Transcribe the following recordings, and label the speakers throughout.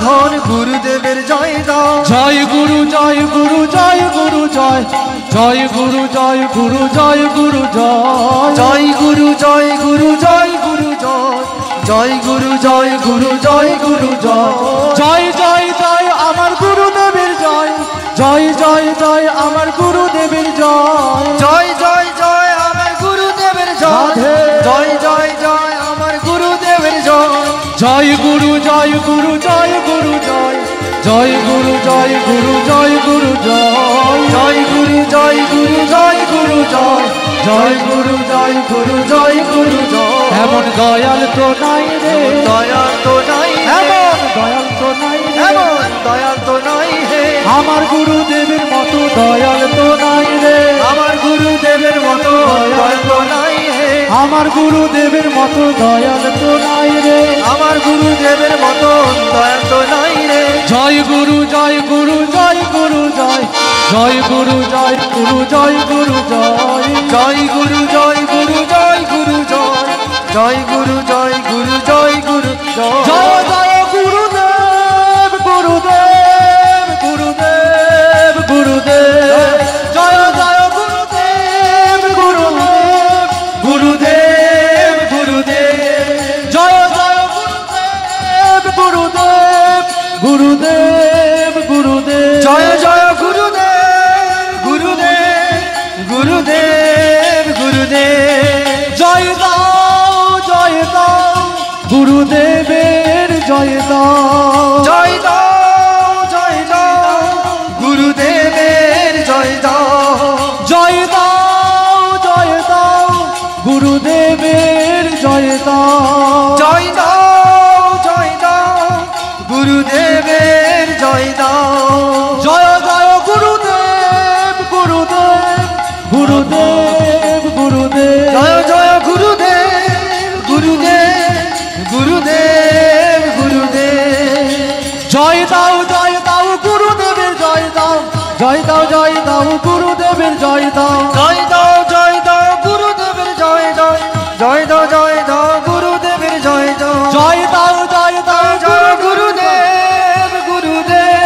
Speaker 1: ধন গুরুদেবের জয় দাও।
Speaker 2: জয় গুরু জয় গুরু জয় গুরু জয়, জয় গুরু জয় গুরু জয় গুরু জয়,
Speaker 1: জয় গুরু জয় গুরু জয় গুরু জয়, জয় গুরু জয় গুরু জয় গুরু জয়।
Speaker 2: জয় জয় জয় আমার গুরুদেবের জয়, জয় জয় জয় আমার গুরুদেবের জয়,
Speaker 1: জয় জয় জয় আমার গুরুদেবের জয়, জয় জয় জয় আমার গুরুদেবের জয়।
Speaker 2: জয় গুরু জয় গুরু জয় গুরু জয়, জয় গুরু জয় গুরু জয় গুরু জয়,
Speaker 1: জয় গুরু জয় গুরু জয় গুরু জয়, জয় গুরু জয় গুরু জয় গুরু জয়।
Speaker 2: এমন দয়াল তো নাই রে,
Speaker 1: দয়াল তো নাই,
Speaker 2: এমন দয়াল তো নাই,
Speaker 1: এমন দয়াল তো নাই হে।
Speaker 2: আমার গুরুদেবের মতো দয়াল তো নাই রে,
Speaker 1: আমার গুরুদেবের মতো দয়াল তো নাই হে।
Speaker 2: আমার গুরুদেবের মতো দয়াল তো নাই রে,
Speaker 1: আমার গুরুদেবের মতো দয়াল তো নাই রে।
Speaker 2: জয় গুরু জয় গুরু জয় গুরু জয়, জয় গুরু জয় গুরু জয় গুরু জয়,
Speaker 1: জয় গুরু জয় গুরু জয় গুরু জয়, জয় গুরু জয় গুরু জয় গুরু জয়।
Speaker 2: জয় জয় গুরুদেব গুরুদেব গুরুদেব গুরুদেব, জয় জয় গুরুদেব গুরুদেব
Speaker 1: গুরুদেব গুরুদেব,
Speaker 2: জয় জয় গুরুদেব গুরুদেব গুরুদেব গুরুদেব,
Speaker 1: জয় জয় গুরুদেব গুরুদেব গুরুদেব গুরুদেব।
Speaker 2: জয় দাও জয় দাও গুরুদেবের জয় দাও,
Speaker 1: জয় দাও জয় দাও গুরুদেবের জয় দাও।
Speaker 2: জয় দাও জয় দাও গুরুদেবের জয় দাও,
Speaker 1: জয় দাও জয় দাও গুরুদেবের জয় দাও।
Speaker 2: জয় জয় গুরুদেব গুরুদেব গুরুদেব গুরুদেব,
Speaker 1: জয় জয় গুরুদেব গুরুদেব গুরুদেব গুরুদেব।
Speaker 2: জয় দাও গুরুদেবের জয় দাও, জয় দাও গুরুদেবের জয় দাও,
Speaker 1: জয় দাও গুরুদেবের জয় দাও, জয় দাও গুরুদেবের জয় দাও।
Speaker 2: জয় দাও
Speaker 1: জয় গুরুদেব গুরুদেব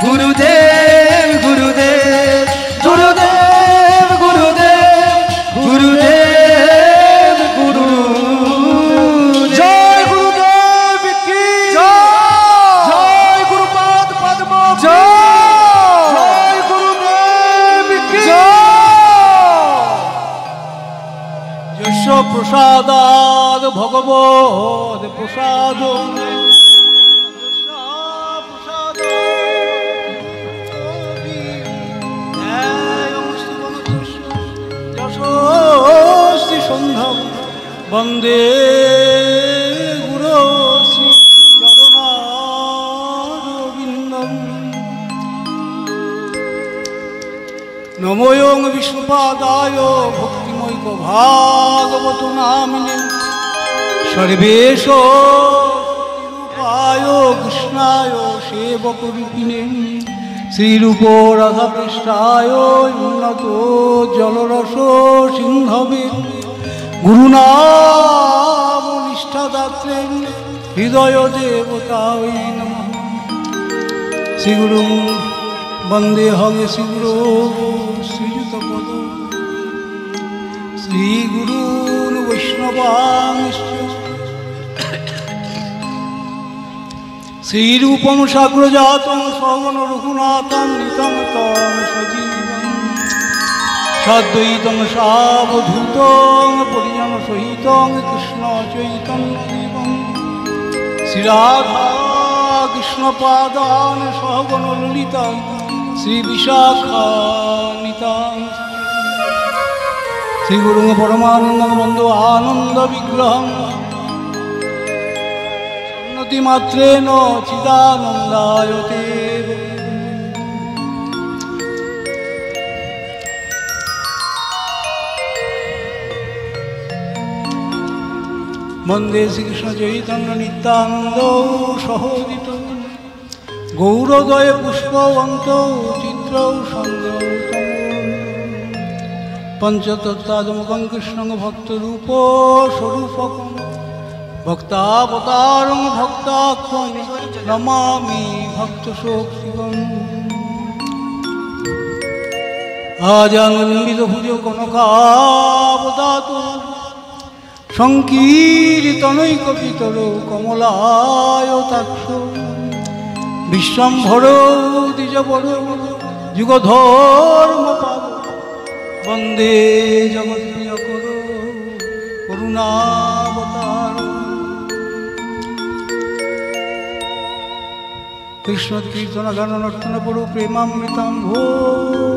Speaker 1: গুরুদেব গুরুদেব গুরুদেব গুরুদেব গুরুদেব গুরু।
Speaker 2: জয় গুরুদেব কি
Speaker 1: জয়,
Speaker 2: জয় গুরুপাদ পদ্ম কি
Speaker 1: জয়,
Speaker 2: জয় গুরুদেব কি যশ প্রসাদাদ ভগবদ প্রসাদ, যশস্তি সন্ধ্যম বন্দে গুরু শ্রী চরণারবিন্দম। নমোয়ং বিষ্ণুপাদায় ভক্তিমৈক ভাগবত নামিনে, সর্বেশ রূপায় কৃষ্ণায় সেবক রূপিণে, শ্রীরূপ রাধাকৃষ্ণায় উন্নত জলরস সিন্ধবে, গুরুনাম নিষ্ঠাদাত্রে হৃদয় দেবতায় নমঃ। শ্রীগুরু বন্দেহং শ্রীগুরু শ্রীযুতপদ, শ্রীগুরূন বৈষ্ণবাংশ্চ, শ্রীরূপম সাগ্রজাতং সগণ রঘুনাথং নিতং তং সজীবং, সাদ্বৈতং সাবধূতং পরিজন সহিতং কৃষ্ণ চৈতন্যদেবং, শ্রীরাধা কৃষ্ণপাদান সগণ ললিতা শ্রীবিশাখান্বিতাং, শ্রীগুরুং পরমানন্দং বন্দো আনন্দ বিগ্রহং, মাত্রেণ চিদানন্দায়তে। বন্দে শ্রীকৃষ্ণ চৈতন্য নিত্যানন্দ সহোদিত, গৌরদয়ে পুষ্পবন্ত চিত্র সংযতম, পঞ্চতত্ত্বাত্মকং কৃষ্ণং ভক্তরূপ স্বরূপকং, ভক্তাবতারং ভক্তাখ্যং নমামি ভক্তশোকশিবং আজানুলম্বিত ভুজ কনকাবদাত সংকীর্তনৈকপিতর কমলায়তাক্ষ বিশ্বম্ভর দ্বিজবর যুগধর্মপাল বন্দে জগৎপ্রিয়কর করুণাবতার কৃষ্ণ কীর্তন গান নর্তন পড়ু প্রেমামৃতাম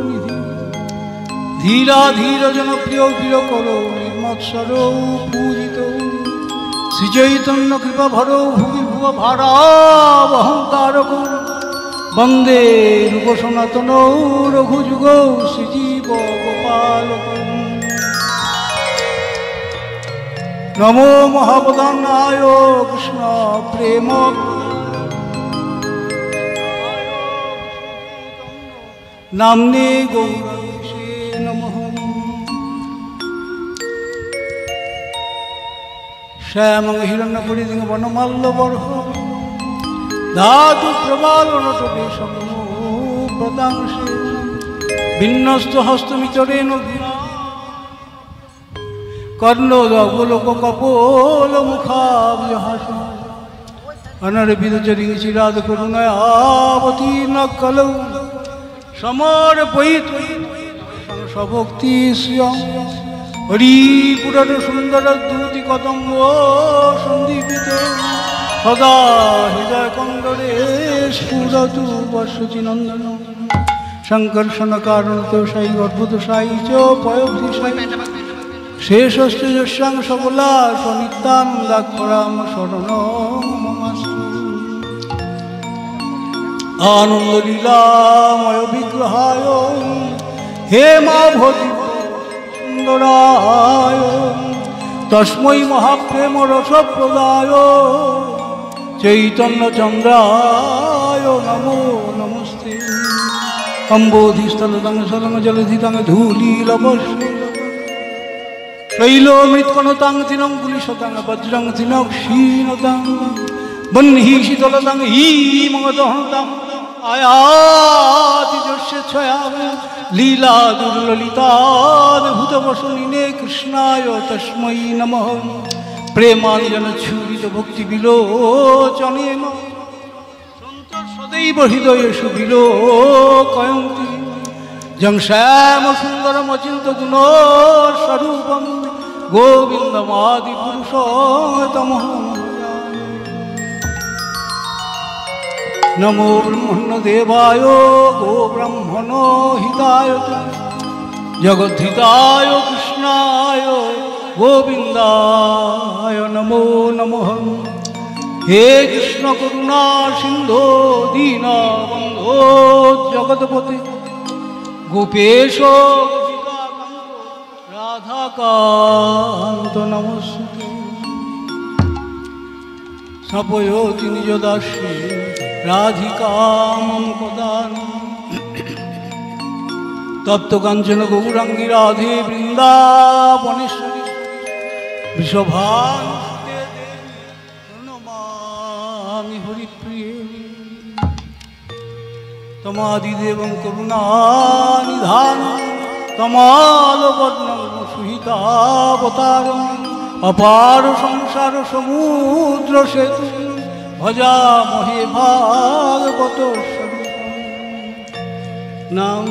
Speaker 2: নিধি ধীরা ধীর জনপ্রিয় প্রিয় করো নির্মৎসর পূজিত শ্রীচৈতন্য কৃপা ভর ভুবি ভুব ভারাবহংকারক বন্দে রূপ সনাতন রঘুযুগ শ্রীজীব গোপালক নমো মহাবদান্নায় কৃষ্ণ প্রেম নামনে গৌরীশে নমঃ শ্যামং হিরণ্যপরিদিং বনমাল্যবর্ষ ধাতু প্রবালনটবেশং প্রদাংশে বিন্যস্ত হস্তমিচরেণ কর্ণোদগোলোক কপোল মুখাবহাস অনর্বিদচরিং চিরাদ করুণাবতীর্ণ কলৌ সমর্পয়িত সভক্তি শ্রিয়ং হরিপুরর সুন্দর দূতি কদম্ব সন্দীপিত সদা হৃদয় কন্দরে স্ফুরতু বর্ষচি নন্দন সংকর্ষণ কারণ তো সাই অদ্ভুত সাই চ পয়ব্ধি সাই শেষশ্চ যস্যাং সকলা স্বনিত্যানন্দাক্ষরাম শরণ আনন্দ লীলাময় বিগ্রহায় হে মা ভজি সুন্দরায় তস্मै মহাপ্রেম রসপ্রদায় চৈতন্য চন্দ্রায় নমো নমস্তে অম্বোধিস্থলতং সরং জলধিতং ধূলিলবস্যে শৈলমৃৎকণতাং তৃণঙ্গুলিশতাং বজ্রং তৃণক্ষীণতাং বহ্নি শীতলতাং হিমদহনতাং আয়াতি যস্যচ্ছয়া লীলা দুর্ললিতাদ্ভুতবসনিনে কৃষ্ণায় তস্मै নমঃ প্রেমাঞ্জনচ্ছুরিত ভক্তিবিলোচনেন সদৈব হৃদয়েষু বিলোকয়ন্তি যং শ্যামসুন্দরমচিন্ত গুণস্বরূপং গোবিন্দমাদিপুরুষোত্তমঃ নমো ব্রহ্মণ্যদেবায় গোব্রাহ্মণ হিতায় জগদ্ধিতায় কৃষ্ণায় গোবিন্দায় নমো নমঃ হে কৃষ্ণ করুণা সিন্ধো দীনবন্ধো জগৎপতে গোপেশ রাধাকান্ত নমস্তে স্নপয়তি নিজ দাসে রাধিকাম কদান তপ্ত কাঞ্চন গৌরাঙ্গী রাধে বৃন্দাবনেশ্বরী বৃষভানুসুতে প্রণমামি হরিপ্রিয়ে তমাদিদেবং করুণানিধান তমালবর্ণং সুহিতাবতারং অপার সংসার সমুদ্র সেতু ভজামহে ভাগবত নাম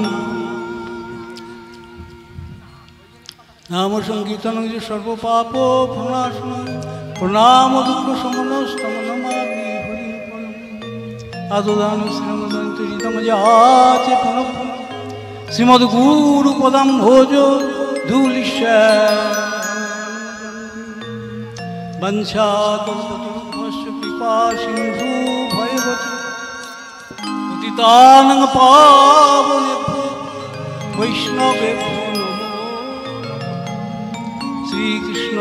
Speaker 2: নাম সংকীর্তন সর্বপাপ প্রণাশন প্রণাম দুঃখ সমনস্তম নমামি হরি আদদান শ্রীমদন্তরিতম যাচে পুনঃ শ্রীমদ গুরু পদম ভোজ ধূলিষ্যা বঞ্ছা কল্পতরুভ্যশ্চ কৃপা সিন্ধু ভয়বতী পতিতানাং পাবনেভ্যো বৈষ্ণবেভ্যো নমো শ্রীকৃষ্ণ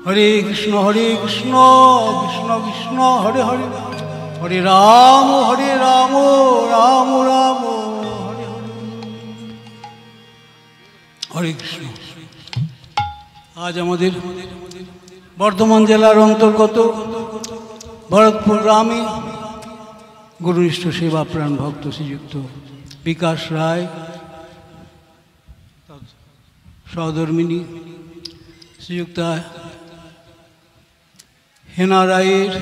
Speaker 2: হরে কৃষ্ণ কৃষ্ণ কৃষ্ণ হরে হরে হরে রাম রাম রাম হরে হরে। হরে কৃষ্ণ। আজ আমাদের বর্ধমান জেলার অন্তর্গত ভরতপুর গ্রামে গুরুনিষ্ঠ সেবা প্রাণ ভক্ত শ্রীযুক্ত বিকাশ রায়, সহধর্মিনী শ্রীযুক্তা হেনা রায়ের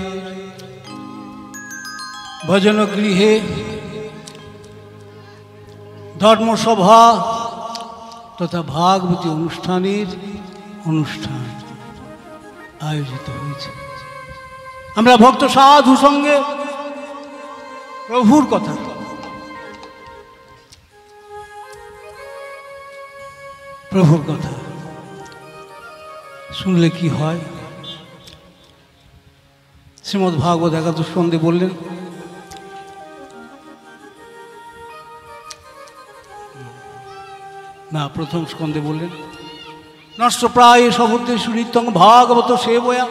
Speaker 2: ভজনগৃহে ধর্মসভা তথা ভাগবতী অনুষ্ঠানের অনুষ্ঠান আয়োজিত হয়েছে। আমরা ভক্ত সাধু সঙ্গে প্রভুর কথা শুনলে কি হয়? শ্রীমদ্ ভাগবত একাদশ স্কন্ধে বললেন, না প্রথম স্কন্ধে বললেন, নষ্ট প্রায় সভদ্রেষু নিত্যং ভাগবত সেবয়া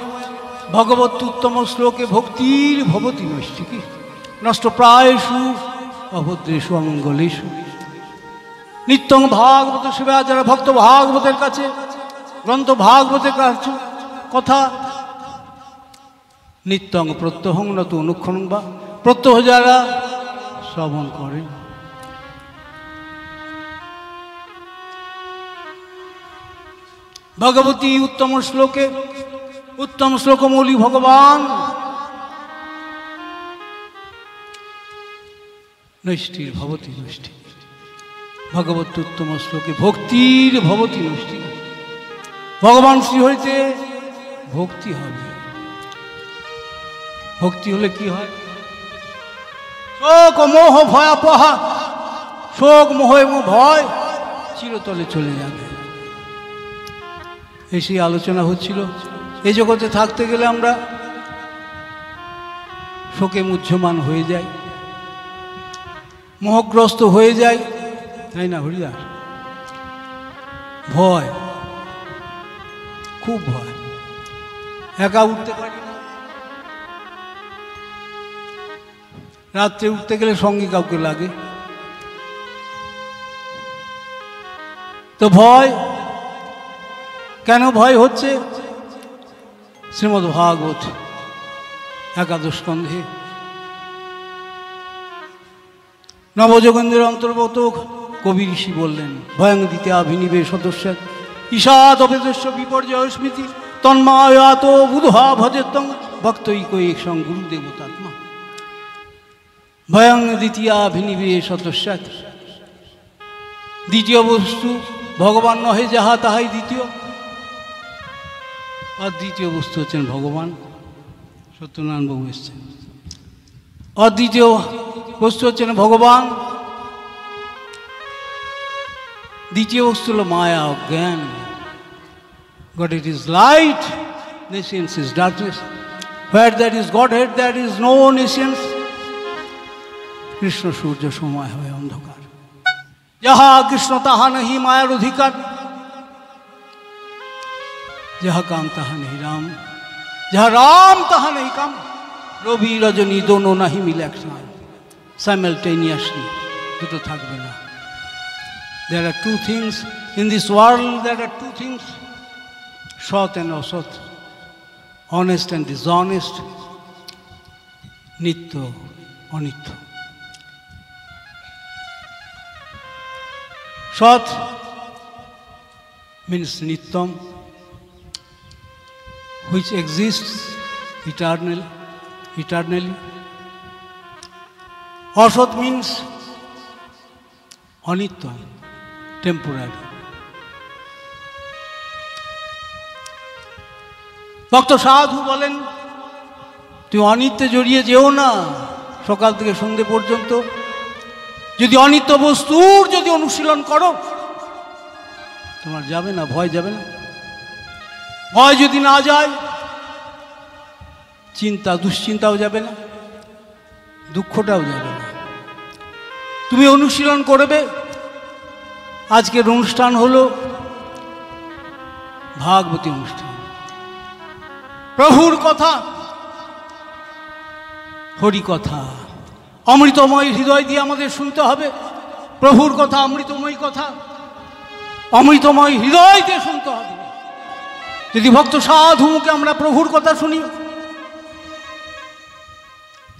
Speaker 2: ভগবত উত্তম শ্লোকে ভক্তির ভবতি নৈষ্টি। কি নষ্ট প্রায়সু অভদ্রেষু অমঙ্গলেষু নিত্যং ভাগবত সেবা, যারা ভক্ত ভাগবতের কাছে গ্রন্থ ভাগবতের কাছে কথা নিত্যং প্রত্যহং নত অনুক্ষণং বা প্রত্যহ যারা শ্রবণ করে, ভগবতী উত্তম শ্লোকে, উত্তম শ্লোকমৌলি ভগবান নৈষ্ঠির ভবতী নৈষ্ঠি, ভগবত উত্তম শ্লোকে ভক্তির ভবতী নৈষ্ঠি। ভগবান শ্রীহরিতে ভক্তি হবে। ভক্তি হলে কি হয়? শোক মোহ ভয়াপহা, শোক মোহ এবং ভয় চিরতলে চলে যাবে। এই আলোচনা হচ্ছিল, এই জগতে থাকতে গেলে আমরা শোকে মুহ্যমান হয়ে যাই, মোহগ্রস্ত হয়ে যাই, তাই না হরিদাস? ভয়, খুব ভয়, একা উঠতে পারি না, রাত্রে উঠতে গেলে সঙ্গে কাউকে লাগে, তো ভয় কেন ভয় হচ্ছে? শ্রীমদ্ ভাগবত একাদশ স্কন্ধে নবযোগেন্দ্রের অন্তর্গত কবি ঋষি বললেন, ভয়ং দ্বিতীয়াভিনিবে সদস্য ঈশাত অবেদস্য বিপর্যয় স্মৃতি তন্মায়াত বুধা ভজেতং ভক্তৈকৈকং গুরুদেবতাত্মা। ভয়ং দ্বিতীয়াভিনিবে সদস্য, দ্বিতীয় বস্তু ভগবান নহে যাহা তাহাই দ্বিতীয়, আর দ্বিতীয় বস্তু হচ্ছেন ভগবান। সত্যনারায়ণ বাবু এসছেন। অদ্বিতীয় বস্তু হচ্ছেন ভগবান, দ্বিতীয় বস্তু হল মায়া, অজ্ঞান। God it is light, nescience is darkness. Where there is Godhead, there is no nescience. Krishna সূর্য সময় হয় অন্ধকার, যাহা কৃষ্ণ তাহা নাহি মায়ার অধিকার, যাহা কাম তাহা নেই রাম, যাহা রাম তাহা নেই কাম। রবি রজনী দোনো নাহি মিলে একসঙ্গে, সাইমালটেনিয়াসলি, দুটো থাকবে না। There are two things in this world, there are two things, সৎ and অসৎ, honest and dishonest, নিত্য অনিত্য। সৎ means নিত্যম, which exists eternally. Asat means anitya, temporary. ভক্ত সাধু বলেন, তুমি অনিত্যে জড়িয়ে যেও না। সকাল থেকে সন্ধ্যে পর্যন্ত যদি অনিত্য বস্তুর যদি অনুশীলন করো, তোমার যাবে না, ভয় যাবে না। ভয় যদি না যায়, চিন্তা দুশ্চিন্তাও যাবে না, দুঃখটাও যাবে না। তুমি অনুশীলন করবে। আজকের অনুষ্ঠান হলো ভাগবতী অনুষ্ঠান, প্রভুর কথা হরি কথা অমৃতময় হৃদয় দিয়ে আমাদের শুনতে হবে। প্রভুর কথা অমৃতময় কথা, অমৃতময় হৃদয় দিয়ে শুনতে হবে। যদি ভক্ত সাধু মুখে আমরা প্রভুর কথা শুনি,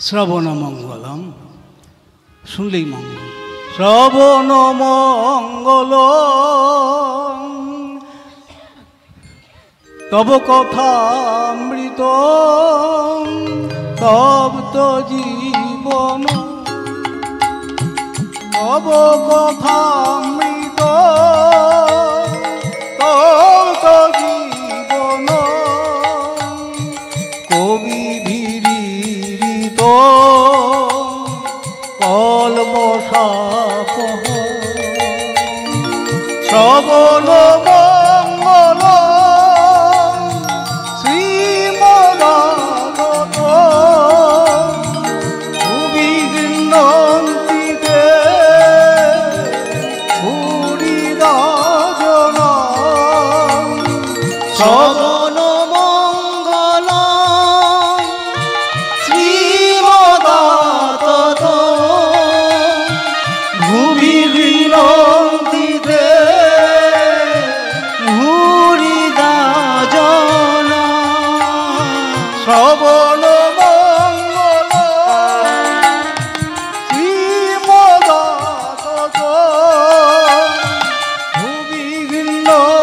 Speaker 2: শ্রবণ মঙ্গলম, শুনলেই মঙ্গল। শ্রবণ মঙ্গল তব কথামৃত তপ্ত জীবন, তব কথামৃত তপ্ত জীবন, কবি ভিড়িত কলবসাপ শ্রবণ মঙ্গল শ্রীমদাগত ভুবিগৃহন্তিতে ভূরিদাজন শ্রবণ মঙ্গল শ্রীমদাগত ভুবিগৃহন্তিতে ভূরিদাজন শ্রবণ মঙ্গল শ্রীমদাগত ভুবিগৃহন্তিতে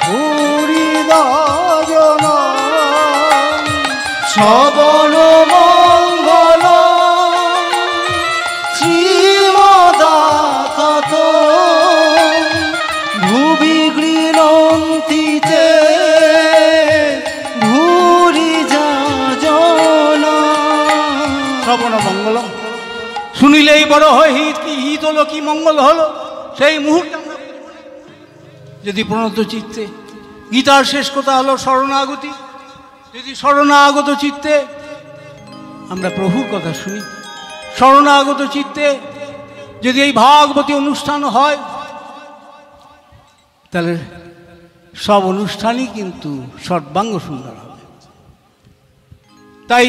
Speaker 2: ভূরিদাজন শ্রবণ মঙ্গল শ্রীমদাগত ভুবিগৃহন্তিতে ভূরিদাজন। শ্রবণ মঙ্গল শুনিলেই বড় হয় হিত, কি হিত হলো, কি মঙ্গল হলো সেই মুহূর্তে আমরা যদি প্রণত চিত্তে, গীতার শেষ কথা হলো শরণাগতি, যদি শরণাগত চিত্তে আমরা প্রভুর কথা শুনি, শরণাগত চিত্তে যদি এই ভাগবতী অনুষ্ঠান হয়, তাহলে সব অনুষ্ঠানই কিন্তু সর্বাঙ্গ সুন্দর হবে। তাই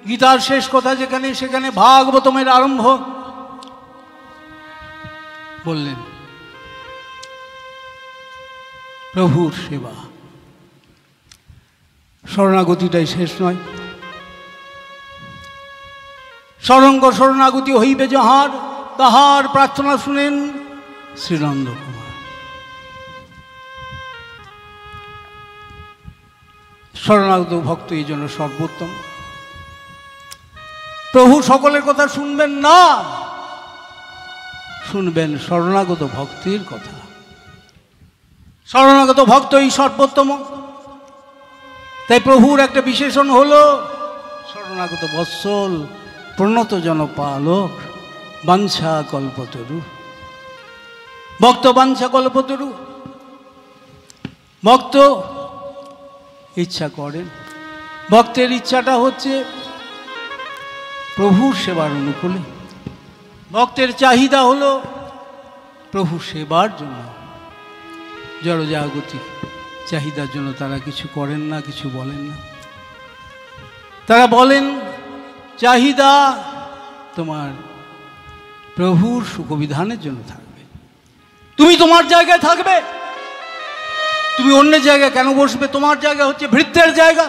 Speaker 2: গীতার শেষ কথা যেখানে, সেখানে ভাগবতমের আরম্ভ বললেন প্রভুর সেবা। শরণাগতিটাই শেষ নয়, সরঙ্গ শরণাগতি হইবে যাহার, তাহার প্রার্থনা শুনেন শ্রীনন্দ কুমার। শরণাগত ভক্ত এই জন্য সর্বোত্তম। প্রভু সকলের কথা শুনবেন না, শুনবেন শরণাগত ভক্তির কথা। শরণাগত ভক্তই সর্বোত্তম। তাই প্রভুর একটা বিশেষণ হলো শরণাগত বৎসল প্রণত জনপালক বাঞ্ছা কল্পতরু। ভক্ত বাঞ্ছা কল্পতরু, ভক্ত ইচ্ছা করেন, ভক্তের ইচ্ছাটা হচ্ছে প্রভুর সেবার অনুকূলে। ভক্তের চাহিদা হলো প্রভু সেবার জন্য। জড়জাগতিক চাহিদার জন্য তারা কিছু করেন না, কিছু বলেন না। তারা বলেন চাহিদা তোমার প্রভুর সুখবিধানের জন্য থাকবে। তুমি তোমার জায়গায় থাকবে, তুমি অন্য জায়গায় কেন বসবে? তোমার জায়গা হচ্ছে ভৃত্যের জায়গা,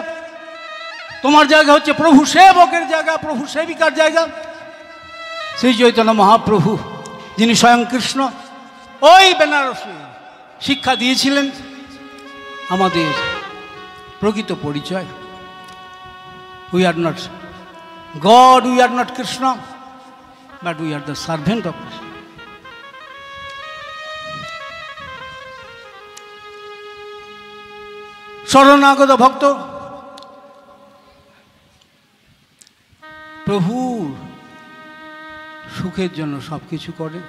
Speaker 2: তোমার জায়গা হচ্ছে প্রভু সেবকের জায়গা, প্রভু সেবিকার জায়গা। শ্রী চৈতন্য মহাপ্রভু যিনি স্বয়ং কৃষ্ণ ওই বেনারসে শিক্ষা দিয়েছিলেন আমাদের প্রকৃত পরিচয়। We are not god, we are not Krishna, but we are the servant of Krishna. শরণাগত ভক্ত প্রভুর সুখের জন্য সব কিছু করে।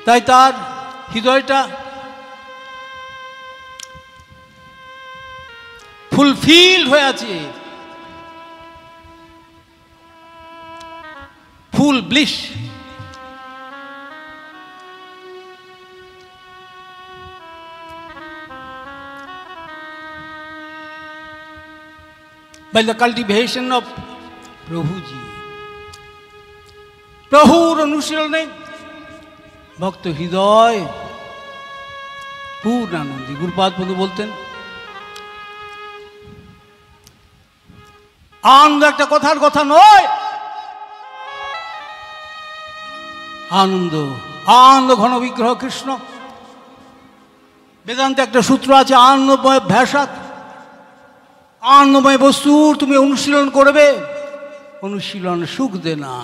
Speaker 2: তাই তার হৃদয়টা ফুলফিল্ড হয়ে আছে, full bliss. by the cultivation of Prabhuji. প্রভুর অনুশীলনে ভক্ত হৃদয় পূর্ণ আনন্দী। গুরুপাদ পদ বলতেন, আনন্দ একটা কথার কথা নয়, আনন্দ আনন্দ ঘন বিগ্রহ কৃষ্ণ। বেদান্তে একটা সূত্র আছে, আনন্দময় ভ্যাসাত। আনন্দময় বস্তুর তুমি অনুশীলন করবে, অনুশীলন সুখ দেনা,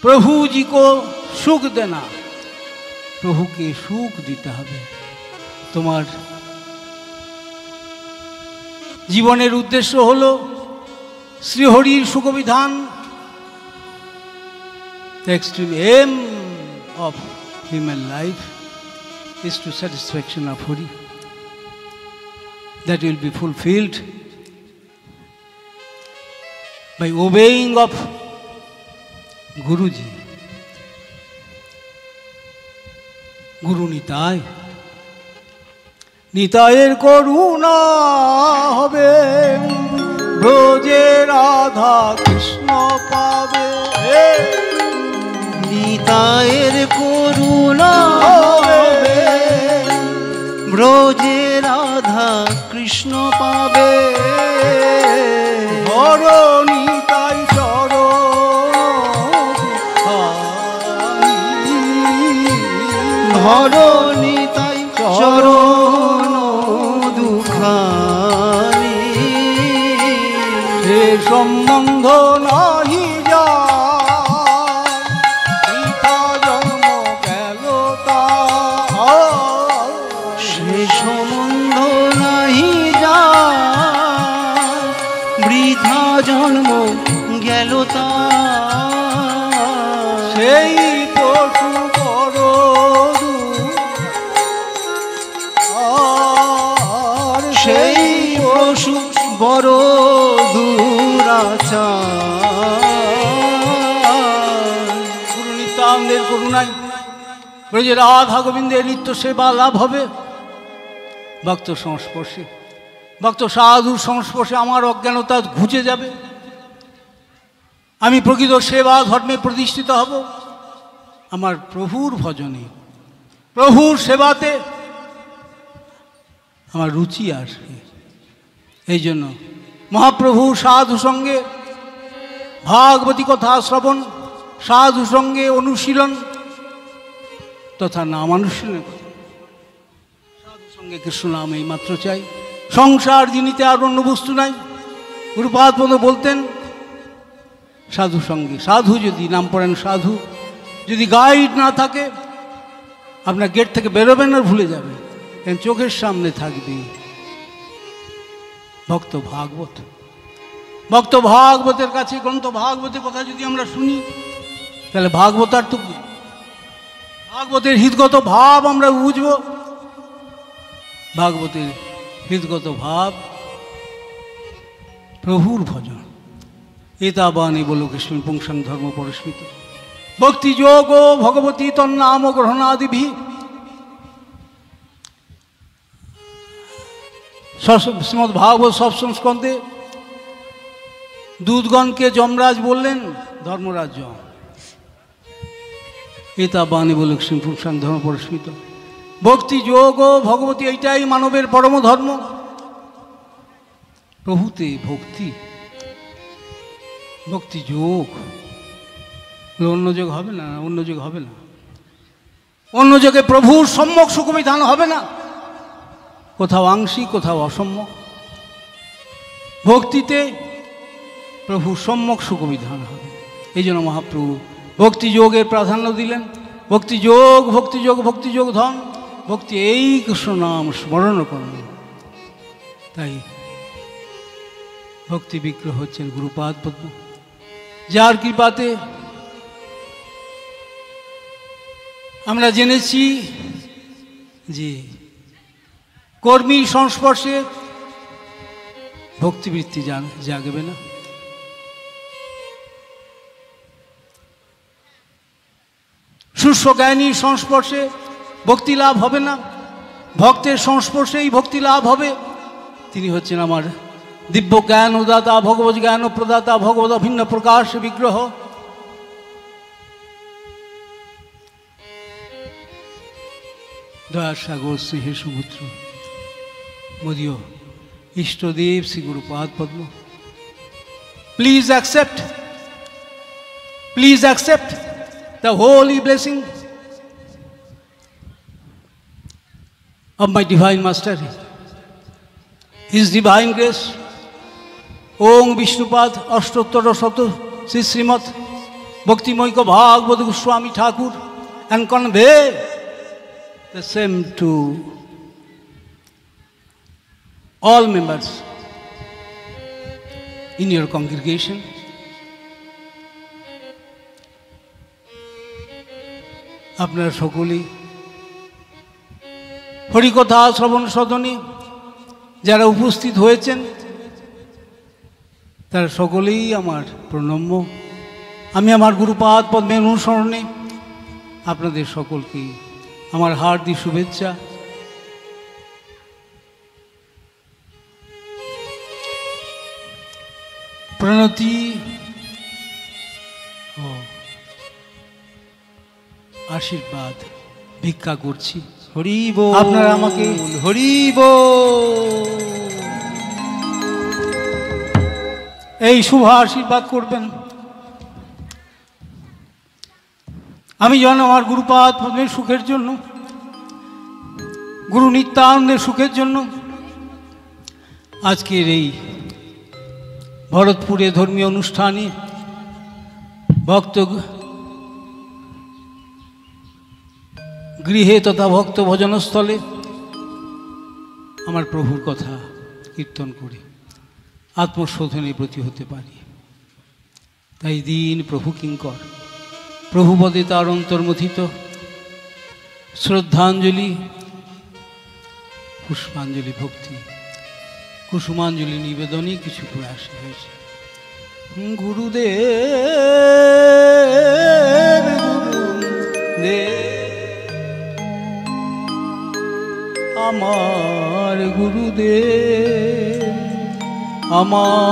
Speaker 2: প্রভুজি কো সুখ দেনা। প্রভুকে সুখ দিতে হবে। তোমার জীবনের উদ্দেশ্য হলো শ্রীহরির সুখবিধান। The extreme aim of human life is to satisfaction of Hari. That will be fulfilled by obeying of Guruji. Guru Nitai. নিতায়ের করুণা হবে, ব্রজে রাধা কৃষ্ণ পাবে।
Speaker 1: নিতায়ের করুণা হবে, ব্রজে রাধা কৃষ্ণ পাবে।
Speaker 2: ধর নিতাই
Speaker 1: ধর নিতাই চরণ দুখানি,
Speaker 2: সে সম্বন্ধ নাহি যায়, বৃথা জন্ম গেল তার।
Speaker 1: সে সম্বন্ধ নাহি যায়, বৃথা জন্ম গেল তার।
Speaker 2: সেই পশু বড় আর
Speaker 1: সেই পশু বড় দুরাচার।
Speaker 2: গুরু নিত্যানন্দের করুণায় ব্রজে রাধা গোবিন্দের নিত্য সেবা লাভ হবে। ভক্ত সংস্পর্শে, ভক্ত সাধুর সংস্পর্শে আমার অজ্ঞানতা ঘুচে যাবে। আমি প্রকৃত সেবা ধর্মে প্রতিষ্ঠিত হব। আমার প্রভুর ভজনে, প্রভুর সেবাতে আমার রুচি আসবে। এই জন্য মহাপ্রভু সাধু সঙ্গে ভাগবতী কথা শ্রবণ, সাধু সঙ্গে অনুশীলন তথা নামানুশীলনের কথা। সাধু সঙ্গে কৃষ্ণ নাম এই মাত্র চাই। সংসার যিনিতে আর অন্য বস্তু নাই। গুরুপাদ পদ বলতেন, সাধু সঙ্গে, সাধু যদি নাম পড়েন, সাধু যদি গাইড না থাকে, আপনার গেট থেকে বেরোবেন আর ভুলে যাবেন। চোখের সামনে থাকবে ভক্ত ভাগবত। ভক্ত ভাগবতের কাছে গ্রন্থ ভাগবতের কথা যদি আমরা শুনি, তাহলে ভাগবতার্থ বুঝব, ভাগবতের হৃদগত ভাব আমরা বুঝব। ভাগবতের হৃদগত ভাব প্রভুর ভজন। এতাবানি বলো কৃষ্ণ পুংসাং ধর্ম পরস্মিত ভক্তি যোগ ভগবতী তন্নাম গ্রহণাদিভি। শ্রীমদ্ ভাগবত সপ্তম স্কন্ধে দূতগণকে যমরাজ বললেন ধর্মরাজ যম। এতা বাণী বলে পুংসাং ধর্ম পরস্মিত ভক্তি যোগ ভগবতী, এইটাই মানবের পরম ধর্ম। প্রভুতে ভক্তি, ভক্তি যোগ, অন্য যোগ হবে না, অন্য যোগ হবে না। অন্য যোগে প্রভুর সম্যক সুখবিধান হবে না, কোথাও আংশিক, কোথাও অসম্যক। ভক্তিতে প্রভু সম্যক সুখবিধান হবে। এই জন্য মহাপ্রভু ভক্তি যোগের প্রাধান্য দিলেন। ভক্তি যোগ, ভক্তি যোগ, ভক্তি যোগ ধন, ভক্তি এই কৃষ্ণ নাম স্মরণ করলেন। তাই ভক্তি বিগ্রহ হচ্ছেন গুরুপাদ পদ্ম, যার কৃপাতে আমরা জেনেছি যে কর্মীর সংস্পর্শে ভক্তিবৃত্তি জাগবে না। শুষ্ক জ্ঞানীর সংস্পর্শে ভক্তি লাভ হবে না। ভক্তের সংস্পর্শেই ভক্তি লাভ হবে। তিনি হচ্ছেন আমার দিব্য জ্ঞান দাতা ভগবত জ্ঞান প্রদাতা ভগবত ভিন্ন প্রকাশ বিগ্রহ, দয়ার সাগর স্নেহের সমুদ্র মদীয় ইষ্টদেব শ্রী গুরুপাদ পদ্ম, please accept the holy blessing of my divine master, his divine grace. Om Vishnupad Ashtottara Shot Sri Srimad Bhakti-Moika Bhagavad Goswami Thakur, and convey the same to all members in your congregation. আপনারা সকলেই হরিকথা শ্রবণ সদনে যারা উপস্থিত হয়েছেন তারা সকলেই আমার প্রণম্য। আমি আমার গুরুপাদ পদ্মের অনুসরণে আপনাদের সকলকে আমার হার্দিক শুভেচ্ছা। প্রণতি ও আশীর্বাদ ভিক্ষা করছি।
Speaker 1: হরি বল,
Speaker 2: আপনারা আমাকে
Speaker 1: হরি বল,
Speaker 2: এই শুভ আশীর্বাদ করবেন। আমি যেন আমার গুরুপাদ পদ্মের সুখের জন্য, গুরু নিত্যানন্দের সুখের জন্য আজকের এই ভরতপুরে ধর্মীয় অনুষ্ঠানে ভক্ত গৃহে তথা ভক্ত ভজনস্থলে আমার প্রভুর কথা কীর্তন করে আত্মশোধনে ব্রতী হতে পারি। তাই দিন প্রভু কিঙ্কর, প্রভুপদে তার অন্তর্মথিত শ্রদ্ধাঞ্জলি, পুষ্পাঞ্জলি, ভক্তি, কুসুমাঞ্জলি নিবেদনই কিছু প্রয়াস হয়েছে। গুরুদেব আমার গুরুদেব, আমার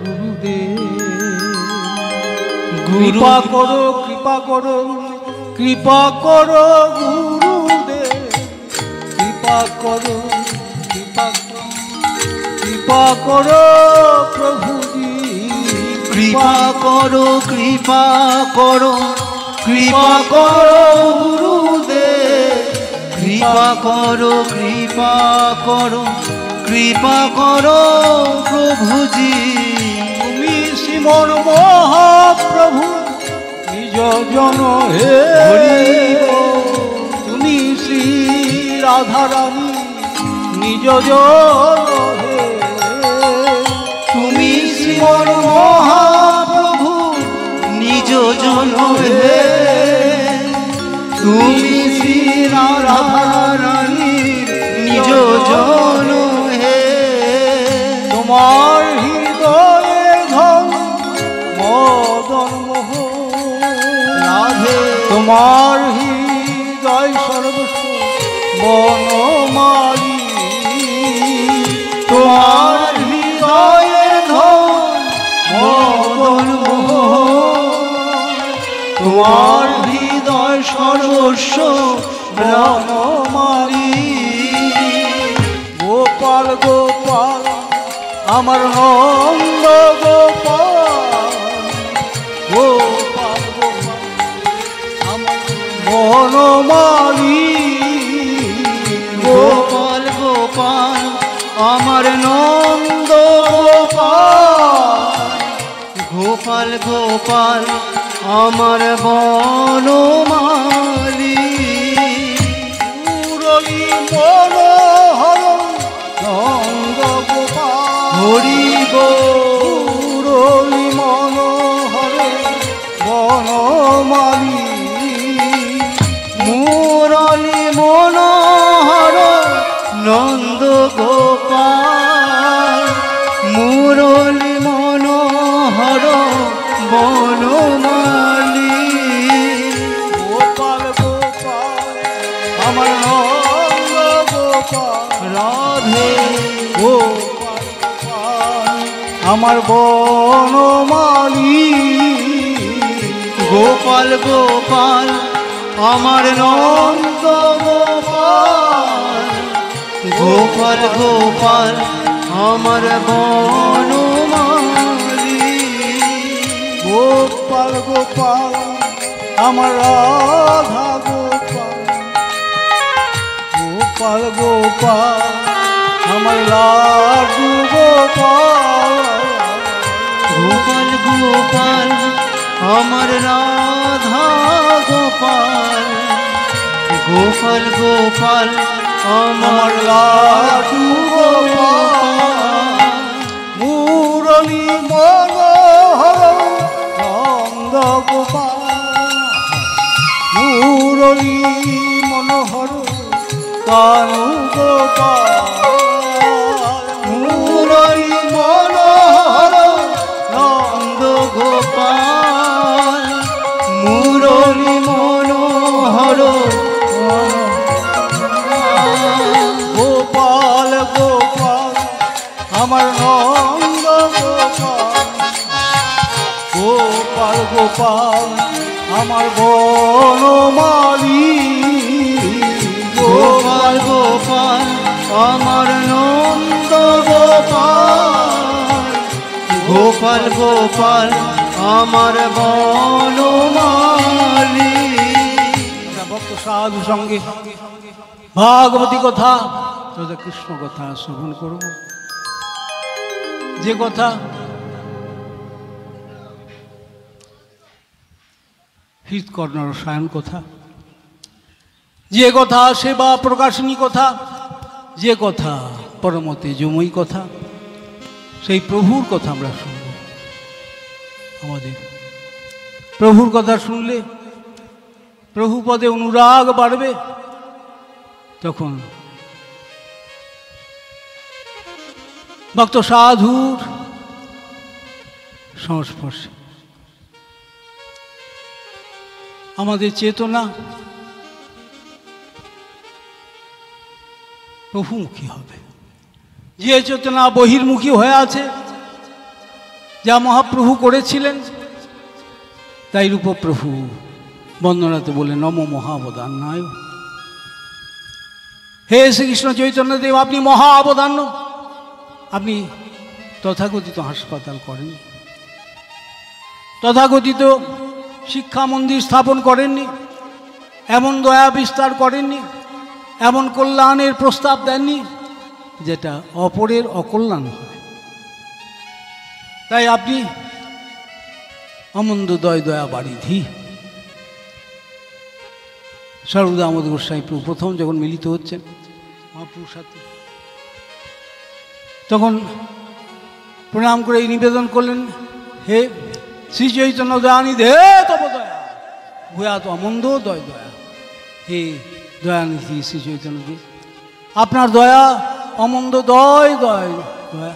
Speaker 2: গুরুদেব, কৃপা করো, কৃপা করো, কৃপা করো গুরুদেব, কৃপা করো, কৃপা করো, কৃপা করো প্রভুজি,
Speaker 1: কৃপা করো, কৃপা করো, কৃপা করো গুরুদেব, কৃপা করো, কৃপা করো, কৃপা করো প্রভুজি।
Speaker 2: তুমি শ্রীমন মহাপ্রভু নিজ জন হে, তুমি শ্রী রাধারানী নিজ জন হে,
Speaker 1: তুমি শ্রীমন মহাপ্রভু নিজ জন হে, তুমি শ্রী রাধারানী নিজ জন হে।
Speaker 2: তোমার হৃদয়ে ধন মদন মোহ
Speaker 1: রাধে,
Speaker 2: তোমার হৃদয় সর্বস্ব বনমালী,
Speaker 1: তোমার হৃদয়ের ধন মদন মোহ, তোমার হৃদয় সর্বস্ব
Speaker 2: বনমালী। গোপাল গোপাল আমার নন্দ গোপাল, গোপাল গোপাল আমার বনমালী,
Speaker 1: গোপাল গোপাল আমার নন্দ গোপাল, গোপাল গোপাল আমার বনমালী।
Speaker 2: মুরলী মনোহর নন্দ গোপাল,
Speaker 1: হরি বল,
Speaker 2: মুরলী মনোহর বনমালী,
Speaker 1: মুরলী মনোহর নন্দ গোপাল, মুরলী মনোহর বনমালী।
Speaker 2: গোপাল গোপাল আমার নন্দ রাধে গোপাল গোপাল আমার বনমালী
Speaker 1: গোপাল গোপাল আমার নন্দ গোপাল গোপাল গোপাল আমার বনমালী
Speaker 2: গোপাল গোপাল আমার রাধা গোপাল গোপাল গোপাল আমার লাড্ডু গোপাল
Speaker 1: গোপাল গোপাল আমার রাধা গোপাল গোপাল গোপাল আমার লাড্ডু গোপাল
Speaker 2: মুরলী মনোহর নন্দ গোপাল মুরলী মনোহর কানু গোপাল
Speaker 1: মুরলী মনোহর নন্দ গোপাল মুরলী মনোহর
Speaker 2: গোপাল গোপাল আমার নন্দ গোপাল গোপাল গোপাল আমার বনমালী
Speaker 1: গোপাল গোপাল আমার নন্দ গোপাল গোপাল গোপাল আমার বনমালী
Speaker 2: ভক্ত সাধু সঙ্গে ভাগবতী কথা তথা কৃষ্ণ কথা শ্রবণ করব যে কথা হৃৎকর্ণ রসায়ন কথা যে কথা সেবা প্রকাশনী কথা যে কথা পরমতে জমই কথা সেই প্রভুর কথা আমরা শুনব আমাদের প্রভুর কথা শুনলে প্রভু পদে অনুরাগ বাড়বে তখন ভক্ত সাধুর সংস্পর্শে আমাদের চেতনা প্রভুমুখী হবে যে চেতনা বহির্মুখী হয়ে আছে যা মহাপ্রভু করেছিলেন তাই রূপপ্রভু বন্দনাতে বলে নম মহাবদান্নায় হে শ্রীকৃষ্ণ চৈতন্যদেব আপনি মহা অবদান্য আপনি তথাকথিত হাসপাতাল করেন তথাকথিত শিক্ষা মন্দির স্থাপন করেননি এমন দয়া বিস্তার করেননি এমন কল্যাণের প্রস্তাব দেননি যেটা অপরের অকল্যাণ হয় তাই আপনি অমন্দ দয় দয়া বারিধি সর্বদা আমাদের গোস্বামী প্রভু প্রথম যখন মিলিত হচ্ছেন মহাপ্রভুর সাথে তখন প্রণাম করে নিবেদন করলেন হে শ্রী চৈতন্য দয়ানিধি হে তব দয়া ভূয়াত অমন্দ দয় দয়া হে দয়ানিধি শ্রী চৈতন্যদেব আপনার দয়া অমন্দ দয় দয় দয়া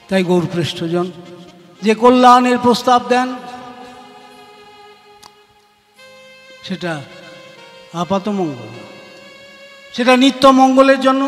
Speaker 2: তাই গৌরপৃষ্ঠজন যে কল্যাণের প্রস্তাব দেন সেটা আপাত মঙ্গল সেটা নিত্য মঙ্গলের জন্য